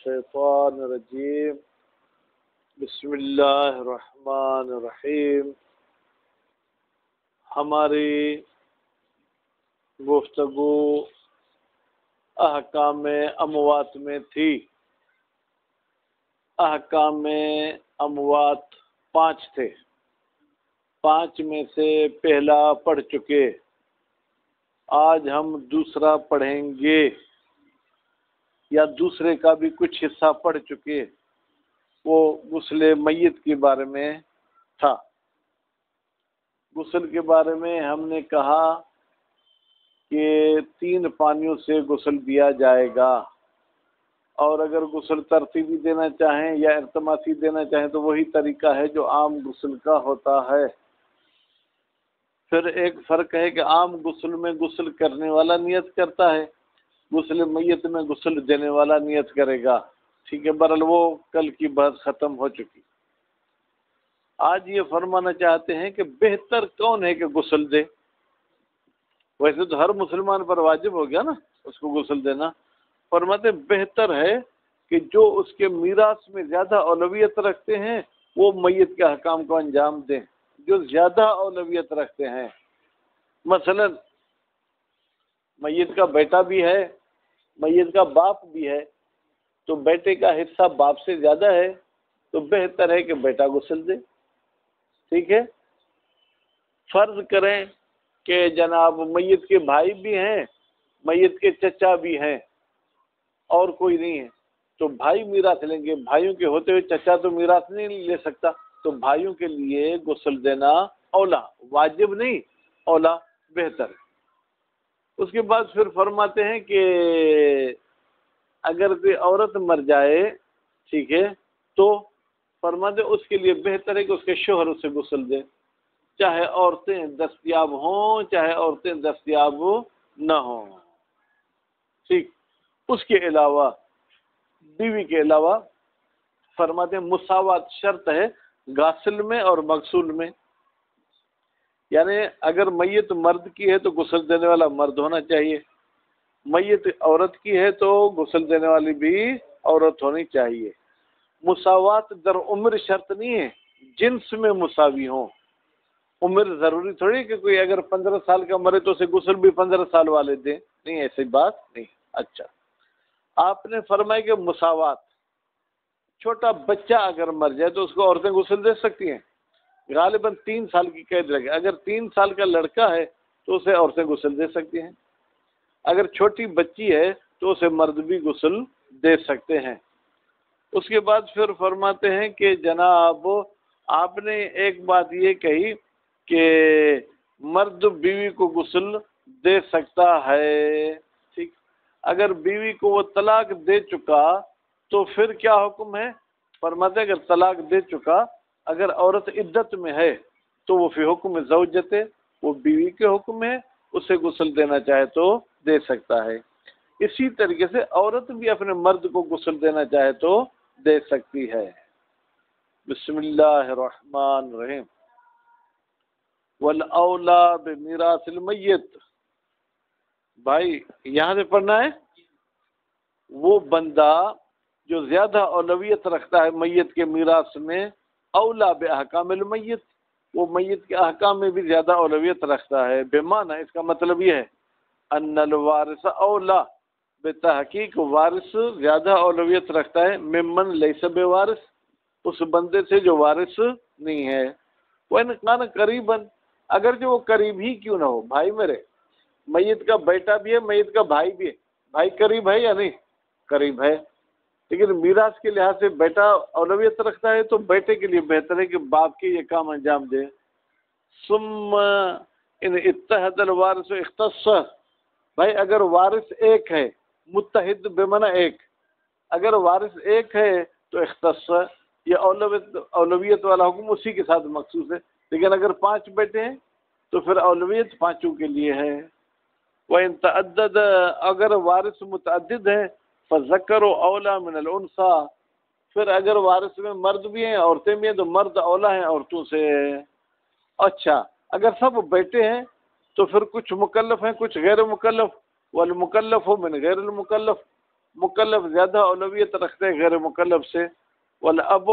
الشیطان الرجیم بسم اللہ الرحمن الرحیم۔ ہماری گفتگو احکام اموات میں تھی۔ احکام اموات 5 تھے، 5 میں سے پہلا پڑھ چکے، آج ہم دوسرا پڑھیں گے، یا دوسرے کا بھی کچھ حصہ پڑھ چکے۔ وہ غسل میت کے بارے میں تھا۔ غسل کے بارے میں ہم نے کہا کہ 3 پانیوں سے غسل دیا جائے گا، اور اگر غسل ترتیبی دینا چاہیں یا التماسی دینا چاہیں تو وہی طریقہ ہے جو عام غسل کا ہوتا ہے۔ پھر ایک فرق ہے کہ عام غسل میں غسل کرنے والا نیت کرتا ہے، غسل میت میں غسل دینے والا نیت کرے گا۔ ٹھیک ہے، برحال وہ کل کی بات ختم ہو چکی۔ آج یہ فرمانا چاہتے ہیں کہ بہتر کون ہے کہ غسل دے؟ ویسے تو ہر مسلمان پر واجب ہو گیا نا اس کو غسل دینا۔ فرماتے بہتر ہے کہ جو اس کے میراث میں زیادہ اولویت رکھتے ہیں وہ میت کے احکام کو انجام دیں، جو زیادہ اولویت رکھتے ہیں۔ مثلا میت کا بیٹا بھی ہے، میت کا باپ بھی ہے، تو بیٹے کا حصہ باپ سے زیادہ ہے تو بہتر ہے کہ بیٹا غسل دے۔ ٹھیک ہے، فرض کریں کہ جناب میت کے بھائی بھی ہیں، میت کے چچا بھی ہیں، اور کوئی نہیں ہے، تو بھائی میراث لیں گے۔ بھائیوں کے ہوتے ہوئے چچا تو میراث نہیں لے سکتا، تو بھائیوں کے لیے غسل دینا اولا، واجب نہیں، اولا بہتر ہے۔ اس کے بعد پھر فرماتے ہیں کہ اگر کوئی عورت مر جائے، ٹھیک ہے، تو فرماتے اس کے لیے بہتر ہے کہ اس کے شوہر اسے غسل دے، چاہے عورتیں دستیاب ہوں چاہے عورتیں دستیاب نہ ہوں۔ ٹھیک، اس کے علاوہ بیوی کے علاوہ فرماتے ہیں مساوات شرط ہے غاسل میں اور مغسول میں، یعنی اگر میت مرد کی ہے تو غسل دینے والا مرد ہونا چاہیے، میت عورت کی ہے تو غسل دینے والی بھی عورت ہونی چاہیے۔ مساوات در عمر شرط نہیں ہے، جنس میں مساوی ہوں۔ عمر ضروری تھوڑی کہ کوئی اگر 15 سال کا مرے تو اسے غسل بھی 15 سال والے دیں، نہیں، ایسی بات نہیں۔ اچھا، آپ نے فرمایا کہ مساوات، چھوٹا بچہ اگر مر جائے تو اس کو عورتیں غسل دے سکتی ہیں، غالباً 3 سال کی قید لگے۔ اگر 3 سال کا لڑکا ہے تو اسے عورتیں غسل دے سکتی ہیں، اگر چھوٹی بچی ہے تو اسے مرد بھی غسل دے سکتے ہیں۔ اس کے بعد پھر فرماتے ہیں کہ جناب آپ نے ایک بات یہ کہی کہ مرد بیوی کو غسل دے سکتا ہے، ٹھیک، اگر بیوی کو وہ طلاق دے چکا تو پھر کیا حکم ہے؟ فرماتے ہیں اگر طلاق دے چکا، اگر عورت عدت میں ہے تو وہ فی حکم زوجت، وہ بیوی کے حکم ہے، اسے غسل دینا چاہے تو دے سکتا ہے۔ اسی طریقے سے عورت بھی اپنے مرد کو غسل دینا چاہے تو دے سکتی ہے۔ بسم اللہ الرحمن الرحیم۔ والاولا بمیراث المیت، بھائی یہاں سے پڑھنا ہے، وہ بندہ جو زیادہ اولویت رکھتا ہے میت کے میراث میں، اولا باحکام المیت، وہ میت کے احکام میں بھی زیادہ اولویت رکھتا ہے۔ بمعنی اس کا مطلب یہ ہے ان الوارث اولا، بتحقیق وارث زیادہ اولویت رکھتا ہے ممن لیس بوارث، اس بندے سے جو وارث نہیں ہے۔ وَإِنْ كَانَ قَرِيبًا، اگر جو وہ قریب ہی کیوں نہ ہو۔ بھائی میرے، میت کا بیٹا بھی ہے، میت کا بھائی بھی ہے، بھائی قریب ہے یا نہیں؟ قریب ہے، لیکن میراث کے لحاظ سے بیٹا اولویت رکھتا ہے تو بیٹے کے لیے بہتر ہے کہ باپ کے یہ کام انجام دے۔ ثم ان اتحد الوارث اختص، بھائی اگر وارث ایک ہے، متحد بمعنی ایک، اگر وارث ایک ہے تو اختص، یہ اولویت والا حکم اسی کے ساتھ مخصوص ہے، لیکن اگر 5 بیٹے ہیں تو پھر اولویت 5 کے لیے ہے۔ وَإِن تَعَدَّدَ، اگر وارث متعدد ہیں، فَذَكَرُ أَوْلَى مِنَ الْأُنْثَى، پھر اگر وارث میں مرد بھی ہیں عورتیں بھی ہیں تو مرد اولا ہیں عورتوں سے۔ اچھا، اگر سب بیٹے ہیں تو پھر کچھ مکلف ہیں کچھ غیر مکلف، والمکلف من غیر المکلف، مکلف زیادہ اولویت رکھتے ہیں غیر مکلف سے، والاب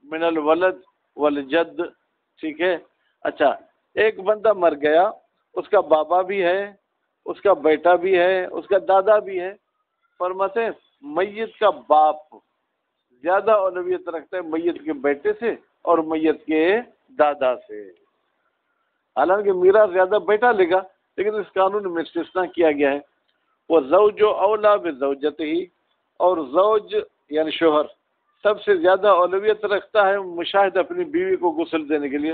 من الولد والجد، ٹھیک ہے. اچھا ایک بندہ مر گیا، اس کا بابا بھی ہے، اس کا بیٹا بھی ہے، اس کا دادا بھی ہے. فرماتے ہیں میت کا باپ زیادہ اولویت رکھتا ہے میت کے بیٹے سے اور میت کے دادا سے. حالانکہ میراث زیادہ بیٹا لے گا، لیکن اس قانون میں استثناء کیا گیا ہے. وہ زوج اولا بزوجتہ، اور زوج یعنی شوہر سب سے زیادہ اولویت رکھتا ہے مشاہد اپنی بیوی کو غسل دینے کے لیے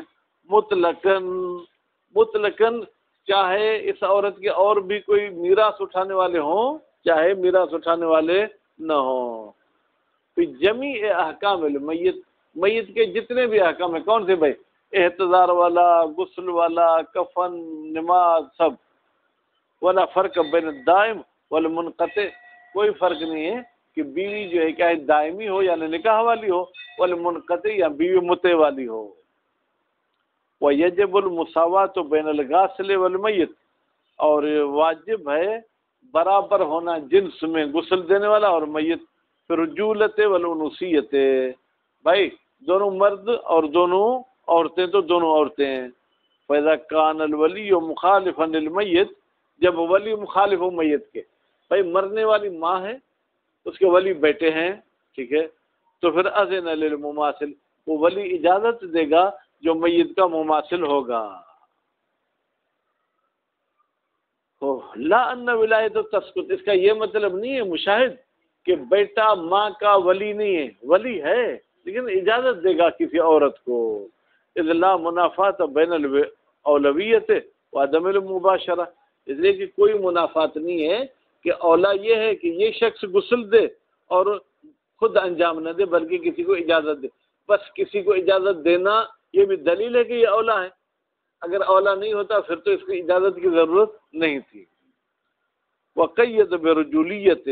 مطلقاً چاہے اس عورت کے اور بھی کوئی میراث اٹھانے والے ہوں، چاہے میراث اٹھانے والے نہ ہوں. تو جمیع احکام المیت، میت کے جتنے بھی احکام ہیں کون سے بھائی؟ احتضار والا، غسل والا، کفن، نماز، سب. ولا فرق بین الدائم والمنقطع، کوئی فرق نہیں ہے کہ بیوی جو ہے چاہے دائمی ہو یعنی نکاح والی ہو، والمنقطع یا بیوی متے والی ہو. وَيَجِبُ الْمُسَاوَاةُ بَيْنَ الْغَاسِلِ وَالْمَيِّتِ، اور واجب ہے برابر ہونا جنس میں غسل دینے والا اور میت. پھر رجولت والانوثیت، بھائی دونوں مرد اور دونوں عورتیں تو دونوں عورتیں ہیں. فَإِذَا كَانَ الْوَلِيُّ مُخَالِفًا لِلْمَيِّتِ، جب ولی مخالف ہو میت کے، بھائی مرنے والی ماں ہے، اس کے ولی بیٹے ہیں، ٹھیک ہے، تو پھر اذن للمماثل، وہ ولی اجازت دے گا جو میت کا مماثل ہوگا. لا ان ولایت تسقط، اس کا یہ مطلب نہیں ہے مشاہد کہ بیٹا ماں کا ولی نہیں ہے، ولی ہے لیکن اجازت دے گا کسی عورت کو. اذ لا منافات بین الاولویت وعدم المباشرہ، اس لیے کہ کوئی منافات نہیں ہے کہ اولا یہ ہے کہ یہ شخص غسل دے اور خود انجام نہ دے بلکہ کسی کو اجازت دے. بس کسی کو اجازت دینا یہ بھی دلیل ہے کہ یہ اولا ہے. اگر اولا نہیں ہوتا پھر تو اس کی اجازت کی ضرورت نہیں تھی. وقید برجولیت،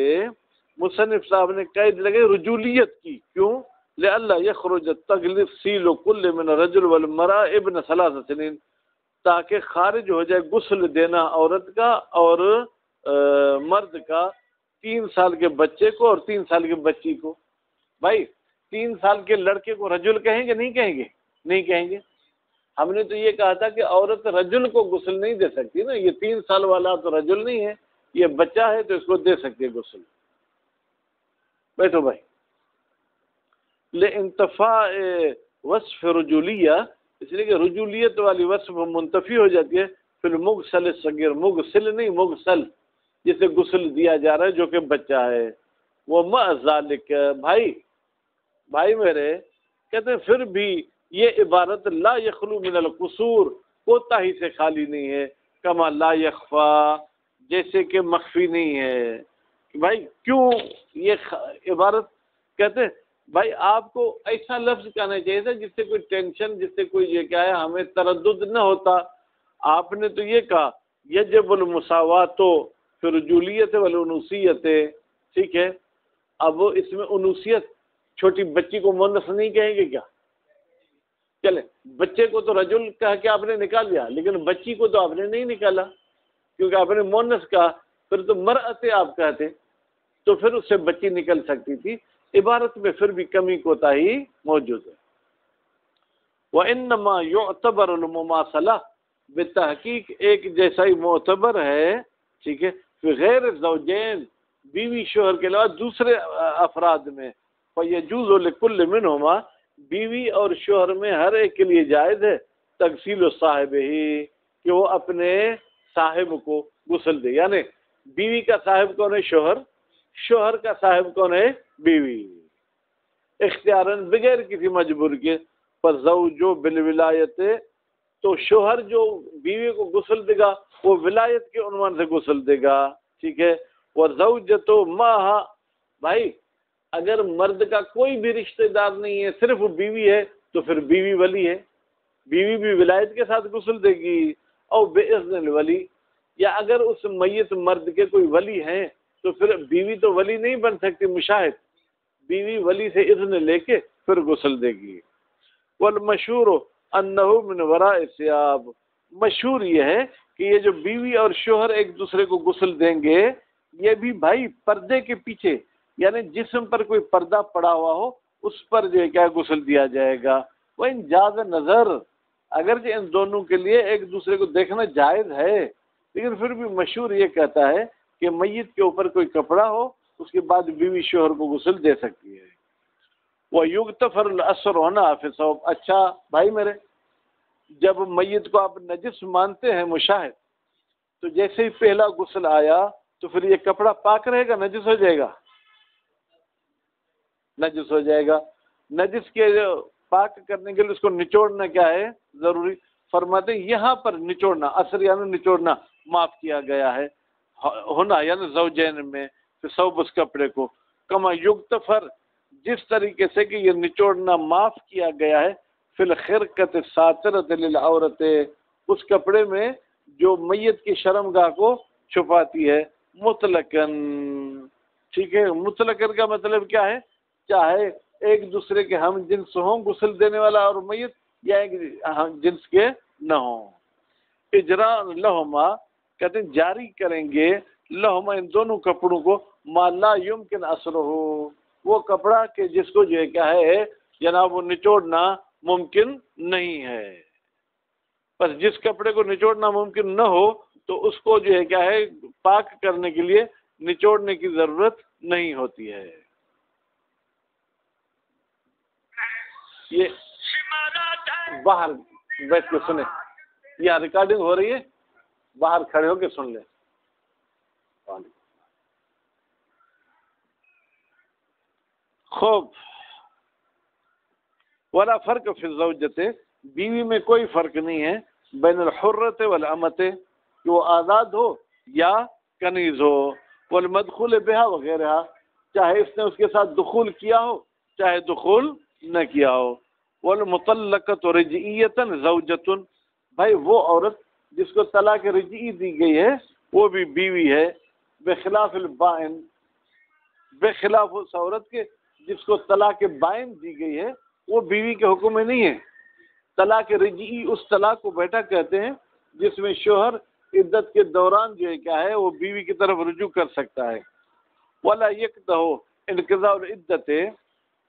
مصنف صاحب نے قید لگے رجولیت کی، کیوں؟ لئلا یخرج تغسیل کل من الرجل والمرأة ابن 3 سنین، تاکہ خارج ہو جائے غسل دینا عورت کا اور مرد کا 3 سال کے بچے کو اور 3 سال کی بچی کو. بھائی 3 سال کے لڑکے کو رجل کہیں گے نہیں کہیں گے؟ نہیں کہیں گے. ہم نے تو یہ کہا تھا کہ عورت رجل کو غسل نہیں دے سکتی نا، یہ 3 سال والا تو رجل نہیں ہے، یہ بچہ ہے تو اس کو دے سکتے غسل. بیٹھو بھائی. لانتفاء وصف رجولیہ، اس لیے کہ رجولیت والی وصف منتفی ہو جاتی ہے پھر المغسل الصغیر، مغسل نہیں مغسل، جسے غسل دیا جا رہا ہے جو کہ بچہ ہے. وہ مع ذالک، بھائی میرے کہتے ہیں پھر بھی یہ عبارت لا یخلو من القصور، کوتاہی سے خالی نہیں ہے. کما لا یخفا، جیسے کہ مخفی نہیں ہے. بھائی کیوں یہ عبارت کہتے ہیں؟ بھائی آپ کو ایسا لفظ کہنا چاہیے تھا جس سے کوئی ٹینشن، جس سے کوئی یہ کیا ہے ہمیں تردد نہ ہوتا. آپ نے تو یہ کہا یجب المساوات پھر رجولیت والانوثیت، ٹھیک ہے. اب اس میں انوثیت، چھوٹی بچی کو مونس نہیں کہیں گے کیا؟ چلے بچے کو تو رجل کہہ کے آپ نے نکال دیا، لیکن بچی کو تو آپ نے نہیں نکالا کیونکہ آپ نے مونس کہا. پھر تو مرأت آپ کہتے تو پھر اس سے بچی نکل سکتی تھی. عبارت میں پھر بھی کمی کوتاہی موجود ہے. وَإِنَّمَا يُعْتَبَرُ الْمُمَاثَلَةُ، بالتحقیق ایک جیسا ہی معتبر ہے، ٹھیک ہے، پھر غیر زوجین، بیوی شوہر کے علاوہ دوسرے افراد میں. فَيَجُوزُ لِكُلِّ مِنْهُمَا، بیوی اور شوہر میں ہر ایک کے لیے جائز ہے تغسیل صاحب ہی، کہ وہ اپنے صاحب کو غسل دے. یعنی بیوی کا صاحب کون ہے؟ شوہر. شوہر کا صاحب کون ہے؟ بیوی. اختیاراً بغیر کسی مجبور کے. فالزوج بالولایت، تو شوہر جو بیوی کو غسل دے گا وہ ولایت کے عنوان سے غسل دے گا، ٹھیک ہے. والزوجۃ معها، بھائی اگر مرد کا کوئی بھی رشتہ دار نہیں ہے، صرف بیوی ہے، تو پھر بیوی ولی ہے، بیوی بھی ولایت کے ساتھ غسل دے گی. اور باذن الولی، یا اگر اس میت مرد کے کوئی ولی ہیں تو پھر بیوی تو ولی نہیں بن سکتی مشاہد، بیوی ولی سے اذن لے کے پھر غسل دے گی. والمشہور انہ من وراء ثیاب، مشہور یہ ہے کہ یہ جو بیوی اور شوہر ایک دوسرے کو غسل دیں گے یہ بھی بھائی پردے کے پیچھے، یعنی جسم پر کوئی پردہ پڑا ہوا ہو اس پر جو ہے کیا غسل دیا جائے گا. وہ ان جاز نظر، اگرچہ ان دونوں کے لیے ایک دوسرے کو دیکھنا جائز ہے، لیکن پھر بھی مشہور یہ کہتا ہے کہ میت کے اوپر کوئی کپڑا ہو اس کے بعد بیوی شوہر کو غسل دے سکتی ہے. وَيُغْتَفَرُ الْأَثْرُ هُنَا فِي الثَّوْبِ. اچھا بھائی میرے، جب میت کو آپ نجس مانتے ہیں مشاہد، تو جیسے ہی پہلا غسل آیا تو پھر یہ کپڑا پاک رہے گا نجس ہو جائے گا؟ نجس ہو جائے گا. نجس کے پاک کرنے کے لیے اس کو نچوڑنا کیا ہے ضروری. فرماتے ہیں یہاں پر نچوڑنا، اثر یعنی نچوڑنا معاف کیا گیا ہے، ہونا یعنی زوجین میں ثوب اس کپڑے کو، کما یغتفر جس طریقے سے کہ یہ نچوڑنا معاف کیا گیا ہے فی الخرقۃ الساترۃ للعورت، اس کپڑے میں جو میت کی شرمگاہ کو چھپاتی ہے، مطلقاً. ٹھیک ہے، مطلقاً کا مطلب کیا ہے؟ چاہے ایک دوسرے کے ہم جنس ہوں غسل دینے والا اور میت، یا ایک ہم جنس کے نہ ہوں. اجراء لہما کہتے ہیں جاری کریں گے لہما ان دونوں کپڑوں کو ما لا یمکن اثرہ، وہ کپڑا کہ جس کو جو ہے کیا ہے جناب وہ نچوڑنا ممکن نہیں ہے. بس جس کپڑے کو نچوڑنا ممکن نہ ہو تو اس کو جو ہے کیا ہے پاک کرنے کے لیے نچوڑنے کی ضرورت نہیں ہوتی ہے. یہ باہر بیٹھ کے سنیں، یہاں ریکارڈنگ ہو رہی ہے، باہر کھڑے ہو کے سن لیں. خوب. ولا فرق فی الزوجۃ، بیوی میں کوئی فرق نہیں ہے، بین الحرۃ والامۃ، کہ وہ آزاد ہو یا کنیز ہو، والمدخول بہا وغیرہ، چاہے اس نے اس کے ساتھ دخول کیا ہو چاہے دخول نہ کیا ہو. والمطلقۃ رجعیۃ زوجۃ، بھائی وہ عورت جس کو طلاق رجعی دی گئی ہے وہ بھی بیوی ہے، بخلاف البائن، بخلاف اس عورت کے جس کو طلاق بائن دی گئی ہے وہ بیوی کے حکم میں نہیں ہے. طلاق رجعی اس طلاق کو بیٹا کہتے ہیں جس میں شوہر عدت کے دوران جو ہے کیا ہے وہ بیوی کی طرف رجوع کر سکتا ہے. ولا یقطع انقضاء العدت،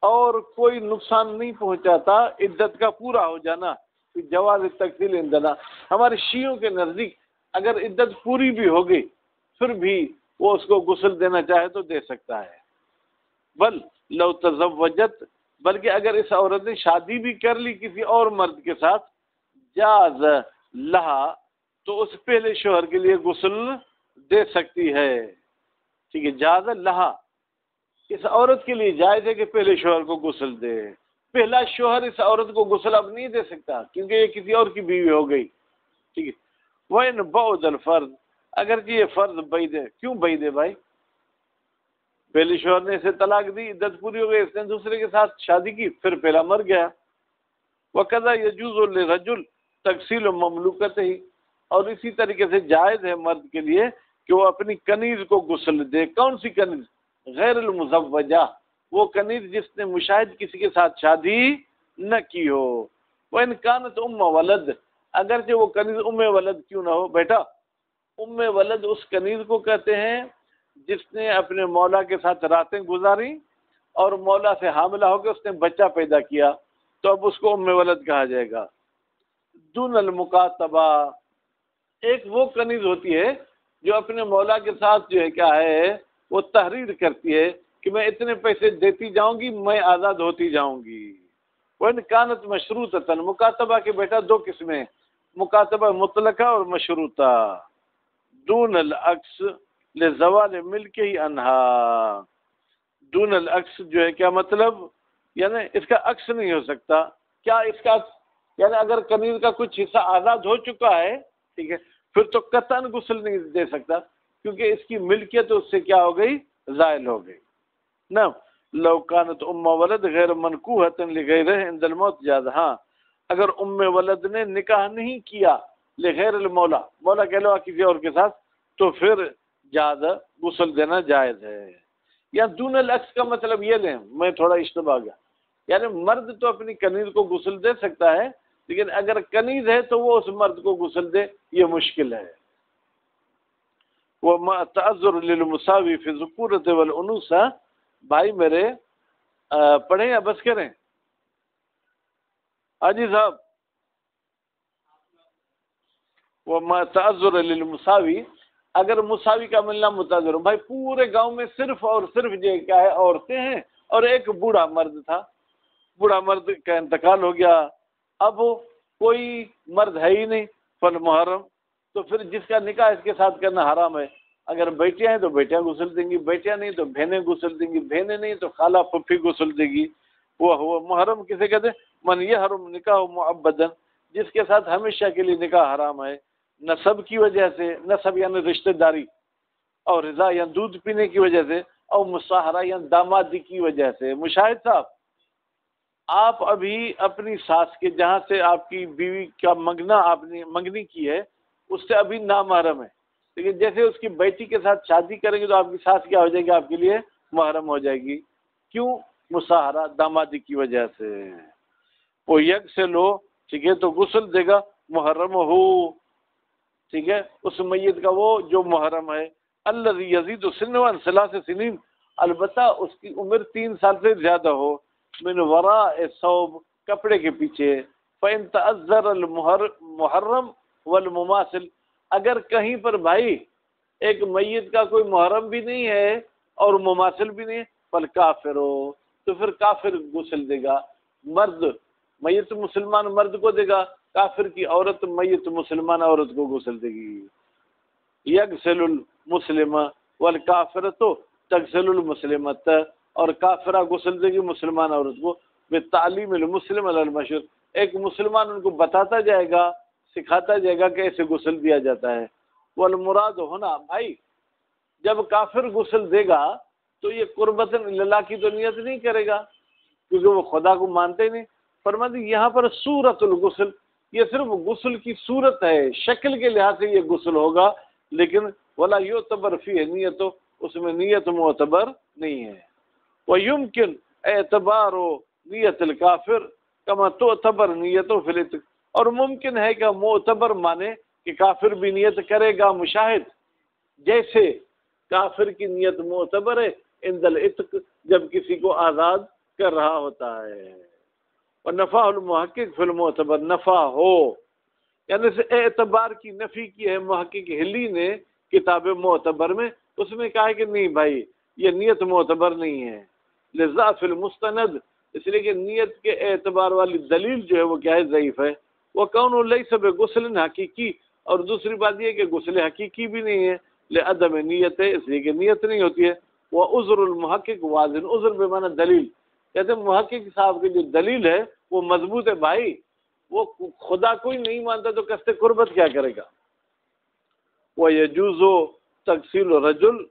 اور کوئی نقصان نہیں پہنچاتا عدت کا پورا ہو جانا. جواز تقسیل عندنا، ہمارے شیعوں کے نزدیک اگر عدت پوری بھی ہو گئی پھر بھی وہ اس کو غسل دینا چاہے تو دے سکتا ہے. بل لو تزوجت، بلکہ اگر اس عورت نے شادی بھی کر لی کسی اور مرد کے ساتھ، جاز لہا، تو اس پہلے شوہر کے لیے غسل دے سکتی ہے. ٹھیک ہے، جاز لہا، اس عورت کے لیے جائز ہے کہ پہلے شوہر کو غسل دے. پہلا شوہر اس عورت کو غسل اب نہیں دے سکتا کیونکہ یہ کسی اور کی بیوی ہو گئی. ٹھیک ہے. وَإِنْ بَعُدَ الْفَرْض، اگرچہ یہ فرض بعید ہے. کیوں بعید ہے بھائی؟ پہلے شوہر نے اسے طلاق دی، عدت پوری ہو گئی، اس نے دوسرے کے ساتھ شادی کی، پھر پہلا مر گیا. وَكَذَا يَجُوزُ لِلرَّجُلِ تَغْسِيلُ مَمْلُوكَتِهِ، اور اسی طریقے سے جائز ہے مرد کے لیے کہ وہ اپنی کنیز کو غسل دے. کون سی کنیز؟ غیر المزوجہ، وہ کنیز جس نے مشاہد کسی کے ساتھ شادی نہ کی ہو. وَإِنْ كَانَتْ أُمَّ وَلَدٍ، اگرچہ وہ کنیز ام ولد کیوں نہ ہو. بیٹا ام ولد اس کنیز کو کہتے ہیں جس نے اپنے مولا کے ساتھ راتیں گزاری اور مولا سے حاملہ ہو کے اس نے بچہ پیدا کیا، تو اب اس کو ام ولد کہا جائے گا. دون المکاتبہ، ایک وہ کنیز ہوتی ہے جو اپنے مولا کے ساتھ جو ہے کیا ہے وہ تحریر کرتی ہے کہ میں اتنے پیسے دیتی جاؤں گی، میں آزاد ہوتی جاؤں گی. وَإِنْ كَانَتْ مَشْرُوطَةً، مکاتبہ کے بیٹا دو قسمیں، مکاتبہ مطلقہ اور مشروطہ. دون العکس لزوال ملکہ عنہا، دون العکس جو ہے کیا مطلب، یعنی اس کا عکس نہیں ہو سکتا. کیا اس کا یعنی اگر کنیز کا کچھ حصہ آزاد ہو چکا ہے، ٹھیک ہے، پھر تو قطعاً غسل نہیں دے سکتا کیونکہ اس کی ملکیت اس سے کیا ہو گئی، زائل ہو گئی نا. لو کانت ام ولد غیر منکوحۃ لغیرہ عند الموت جاز، ہاں اگر ام ولد نے نکاح نہیں کیا لغیر المولا، مولا کے علاوہ کسی اور کے ساتھ، تو پھر جاز، غسل دینا جائز ہے. یا دون العکس کا مطلب یہ لیں، میں تھوڑا اشتباہ گیا، یعنی مرد تو اپنی کنیز کو غسل دے سکتا ہے لیکن اگر کنیز ہے تو وہ اس مرد کو غسل دے، یہ مشکل ہے. وَمَا تَعَذُّرُ لِلْمُسَاوِي فِي الذُّكُورَةِ وَالْأُنُوثَةِ، بھائی میرے پڑھیں یا بس کریں؟ حاجی صاحب وہ تعذر للمساوی، اگر مساوی کا ملنا متعذر ہو، بھائی پورے گاؤں میں صرف اور صرف یہ کیا ہے عورتیں ہیں اور ایک بوڑھا مرد تھا، بوڑھا مرد کا انتقال ہو گیا، اب کوئی مرد ہے ہی نہیں فالمحرم، تو پھر جس کا نکاح اس کے ساتھ کرنا حرام ہے۔ اگر بیٹیاں ہیں تو بیٹیاں غسل دیں گی، بیٹیاں نہیں تو بہنیں غسل دیں گی، بہنیں نہیں تو خالہ پھپھی غسل دے گی۔ وہ محرم کسے کہتے ہیں؟ من یحرم نکاح معبدن، جس کے ساتھ ہمیشہ کے لیے نکاح حرام ہے، نسب کی وجہ سے، نسب یعنی رشتہ داری، اور رضا یعنی دودھ پینے کی وجہ سے، اور مصاہرہ یعنی دامادی کی وجہ سے۔ مشاہد صاحب آپ ابھی اپنی ساس کے جہاں سے آپ کی بیوی کا منگنا آپ نے منگنی کی ہے اس سے ابھی نامحرم ہے، لیکن جیسے اس کی بیٹی کے ساتھ شادی کریں گے تو آپ کی ساس کیا ہو جائے گی؟ آپ کے لیے محرم ہو جائے گی۔ کیوں؟ مصاہرہ دامادی کی وجہ سے۔ وہ یک سے لو، ٹھیک ہے، تو غسل دے گا محرم ہو، ٹھیک ہے، اس میت کا وہ جو محرم ہے۔ الذی یزید سنہ عن 3 سنین، البتہ اس کی عمر 3 سال سے زیادہ ہو، من وراء ثوب، کپڑے کے پیچھے۔ فإن تعذر المحرم والمماثل، اگر کہیں پر بھائی ایک میت کا کوئی محرم بھی نہیں ہے اور مماثل بھی نہیں ہے، فالکافر ہو، تو پھر کافر غسل دے گا۔ مرد میت مسلمان مرد کو دے گا، کافر کی عورت میت مسلمان عورت کو غسل دے گی۔ یغسل المسلم والکافرۃ تغسل المسلمۃ، اور کافرہ غسل دے گی مسلمان عورت کو، بتعلیم المسلم علی المشہور، ایک مسلمان ان کو بتاتا جائے گا، سکھاتا جائے گا کہ ایسے غسل دیا جاتا ہے۔ والمراد ہونا، بھائی جب کافر غسل دے گا تو یہ قربتاً اللہ کی تو نیت نہیں کرے گا کیونکہ وہ خدا کو مانتے نہیں۔ فرماتے یہاں پر صورت الغسل، یہ صرف غسل کی صورت ہے، شکل کے لحاظ سے یہ غسل ہوگا، لیکن ولا یعتبر فیہ نیت، اس میں نیت معتبر نہیں ہے۔ وَيُمْكِنْ اعتبار نیت الکافر کما تعتبر نیت فی العتق، اور ممکن ہے کہ معتبر مانے کہ کافر بھی نیت کرے گا، مشاہد جیسے کافر کی نیت معتبر ہے عند العتق، جب کسی کو آزاد کر رہا ہوتا ہے۔ ونفع المحقق فی المعتبر، نفع ہو یعنی سے اعتبار کی نفی کی ہے محقق ہلی نے کتاب معتبر میں، اس میں کہا ہے کہ نہیں بھائی یہ نیت معتبر نہیں ہے، لضعف المستند، اس لیے کہ نیت کے اعتبار والی دلیل جو ہے وہ کیا ہے؟ ضعیف ہے۔ وَكَوْنُ لَيْسَ بِغُسْلٍ حقیقی، اور دوسری بات یہ کہ غسل حقیقی بھی نہیں ہے، لعدم نیت ہے، اس لیے کہ نیت نہیں ہوتی ہے۔ وَعُذْرُ الْمُحَقِّقِ واضح، عذر بمعنی دلیل، کہتے ہیں محقق صاحب کی جو دلیل ہے وہ مضبوط ہے، بھائی وہ خدا کوئی نہیں مانتا تو قصد قربت کیا کرے گا۔ وَيَجُوزُ تَغْسِيلُ الرَّجُلِ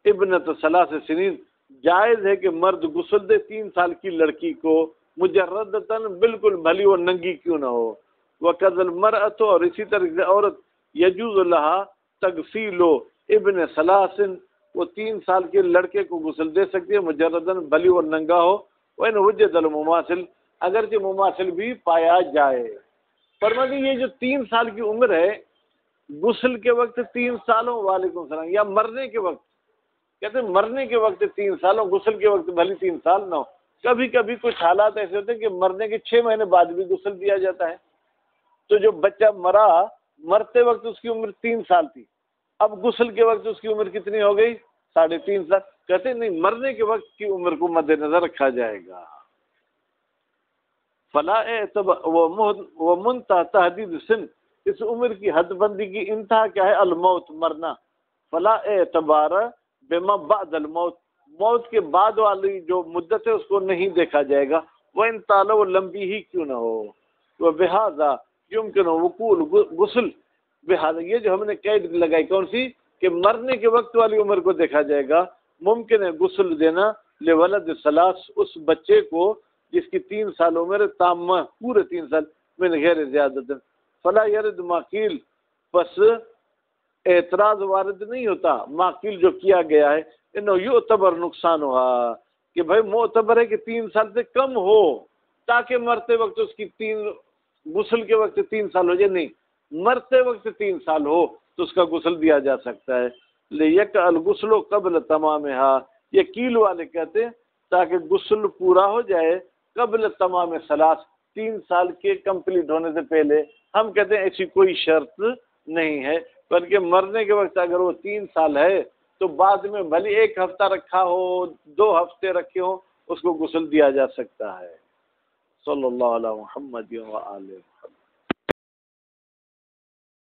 ابنۃ 3 سنین، جائز ہے کہ مرد غسل دے 3 سال کی لڑکی کو، مجردتاً بالکل بھلی اور ننگی کیوں نہ ہو۔ وَكَذَا الْمَرْأَةُ، اور اسی طرح سے عورت، يَجُوزُ لَهَا تَغْسِيلُ ابن 3، وہ 3 سال کے لڑکے کو غسل دے سکتی ہے، مجرداً بھلی اور ننگا ہو۔ وَإِنْ وُجِدَ الْمُمَاثِلُ، اگرچہ مماثل بھی پایا جائے۔ فرماتے ہیں یہ جو 3 سال کی عمر ہے، غسل کے وقت 3 سالوں، وعلیکم السلام، یا مرنے کے وقت، کہتے ہیں مرنے کے وقت 3 سالوں، غسل کے وقت بھلی 3 سال نہ ہو۔ کبھی کبھی کچھ حالات ایسے ہوتے ہیں کہ مرنے کے 6 مہینے بعد بھی غسل دیا جاتا ہے، تو جو بچہ مرا، مرتے وقت اس کی عمر 3 سال تھی، اب غسل کے وقت اس کی عمر کتنی ہو گئی؟ 3.5 سال۔ کہتے ہیں نہیں، مرنے کے وقت کی عمر کو مد نظر رکھا جائے گا۔ فلا اعتبار ومنتہا تحدید سن، اس عمر کی حد بندی کی انتہا کیا ہے؟ الموت، مرنا۔ فلا اعتبار بما بعد الموت، موت کے بعد والی جو مدت ہے اس کو نہیں دیکھا جائے گا، وہ ان طالب لمبی ہی کیوں نہ ہو۔ وہ بہذا یمکن وقوع غسل، بہذا یہ جو ہم نے قید لگائی کون سی؟ کہ مرنے کے وقت والی عمر کو دیکھا جائے گا، ممکن ہے غسل دینا لولد 3، اس بچے کو جس کی 3 سال عمر تامہ، پورے 3 سال، من غیر زیادت۔ فلا یرد ماقیل، پس اعتراض وارد نہیں ہوتا ماقیل جو کیا گیا ہے، انہو یعتبر نقصان ہوا، کہ بھائی معتبر ہے کہ 3 سال سے کم ہو تاکہ مرتے وقت اس کی غسل کے وقت 3 سال ہو جائے، نہیں، مرتے وقت 3 سال ہو تو اس کا غسل دیا جا سکتا ہے۔ لیک الغسل قبل تمامہا، یہ کیل والے کہتے ہیں تاکہ غسل پورا ہو جائے قبل تمام 3 سال کے کمپلیٹ ہونے سے پہلے. ہم کہتے ہیں ایسی کوئی شرط نہیں ہے، بلکہ مرنے کے وقت اگر وہ 3 سال ہے تو بعد میں بھلی 1 ہفتہ رکھا ہو 2 ہفتے رکھے ہوں اس کو غسل دیا جا سکتا ہے. صلی اللہ علیہ محمد و آلہ.